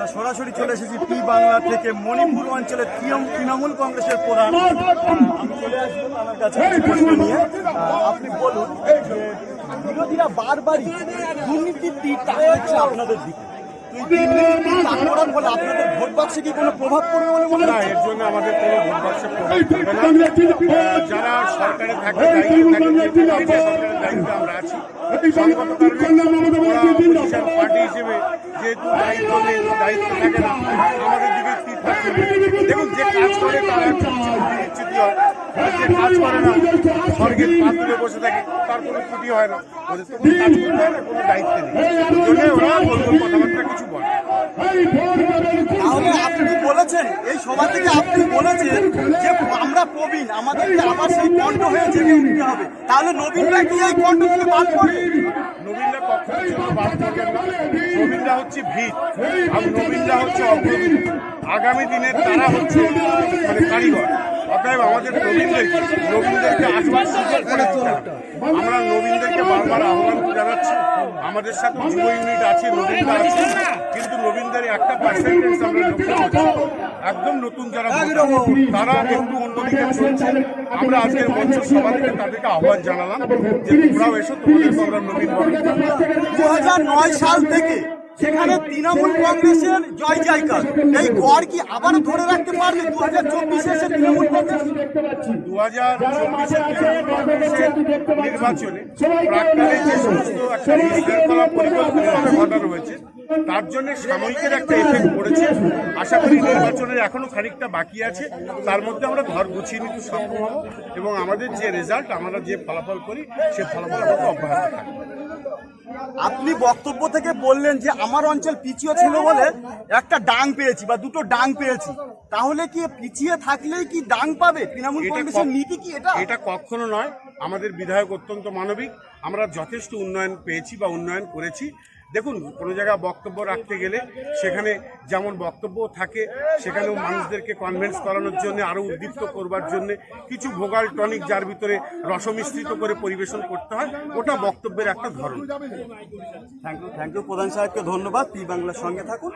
আমরা সরাসরি চলে এসেছি পি বাংলা থেকে মণিপুর অঞ্চলের তৃণমূল কংগ্রেসের প্রধান। আমি চলে আসবো আমার কাছে প্রশ্ন নিয়ে। আপনি বলুন যে বিরোধীরা বারবারই দুর্নীতির তীর তাকাচ্ছে আপনাদের দিকে, আপনাদের ভোট বাক্সে কি কোনো প্রভাব পড়বে বলে মনে হয়? এর জন্য আমাদের কোনো ভোট বাক্সে প্রভাব পড়বে না। যারা সরকারে থাকে দায়িত্বে আমরা আছি, পার্টি হিসেবে যেহেতু দায়িত্ব থাকে না, আমাদের দিকে তীর থাকছে। দেখুন, যে কাজ করে তারা নিশ্চিত হয়, যে কাজ করে না স্বর্গের পাতুলে বসে থাকে তার কোনো ক্ষতি হয় না। ওদের তো কোনো কাজ করতে হয় না, কোনো দায়িত্ব নেই, ওরা কথাবার্তা কিছু বলে। তাহলে আপনি বলেছেন এই সভা থেকে, আপনি বলেছেন যে আমরা প্রবীণ, আমাদেরকে আবার সেই কণ্ঠ হয়ে জেগে উঠতে হবে। তাহলে নবীনরা কি এই কণ্ঠ থেকে বাদ পড়ে? নবীনরা কখনো বাদ পড়বেন না। নবীনরা হচ্ছে ভিত, আর নবীনরা হচ্ছে অগ্রদূত। আগামী দিনের তারা হচ্ছে কারিগর। অতএব আমাদের নবীনদেরকে আসবার সুযোগ করে দিতে হবে। আমরা নবীনদেরকে বারবার আহ্বান জানাচ্ছি। আমাদের সাথে যুব ইউনিট আছে, নবীনরা আছে, কিন্তু নবীনদের একটা পার্সেন্টেজ আমরা লক্ষ্য করছি একদম নতুন যারা তারা একটু অন্যদিকে চলছে। আমরা আজকের মঞ্চ সভা থেকে তাদেরকে আহ্বান জানালাম যে তোমরাও এসো, তোমাদেরকে আমরা নবীন 2009 সাল থেকে সেখানে তৃণমূল কংগ্রেসের জয় জয়কার, এই গড় কি আবার ধরে রাখতে পারবে 2024 এসে তৃণমূল কংগ্রেস? 2024 নির্বাচনে প্রাক্কালে যে সমস্ত শৃঙ্খলা পরিকল্পনাভাবে ঘটা রয়েছে তার জন্য সাময়িকের একটা এফেক্ট পড়েছে। আশা করি নির্বাচনের এখনো খানিকটা বাকি আছে, তার মধ্যে আমরা ঘর গুছিয়ে নিতে সক্ষম হব এবং আমাদের যে রেজাল্ট, আমরা যে ফলাফল করি সে ফলাফল আমাদের অব্যাহত থাকবে। আপনি বক্তব্য থেকে বললেন যে আমার অঞ্চল পিছিয়ে ছিল বলে একটা ডাং পেয়েছি বা দুটো ডাং পেয়েছি, তাহলে কি পিছিয়ে থাকলেই কি ডাং পাবে? তৃণমূল কংগ্রেসের নীতি কি এটা? এটা কখনো নয়। আমাদের বিধায়ক অত্যন্ত মানবিক, আমরা যথেষ্ট উন্নয়ন পেয়েছি বা উন্নয়ন করেছি। দেখুন, কোনো জায়গায় বক্তব্য রাখতে গেলে সেখানে যেমন বক্তব্য থাকে, সেখানেও মানুষদেরকে কনভিন্স করানোর জন্য, আরও উদ্দীপ্ত করবার জন্য কিছু ভোগাল টনিক যার ভিতরে রসমিশ্রিত করে পরিবেশন করতে হয়, ওটা বক্তব্যের একটা ধরন। থ্যাংক ইউ প্রধান সাহেবকে ধন্যবাদ। পি বাংলার সঙ্গে থাকুন।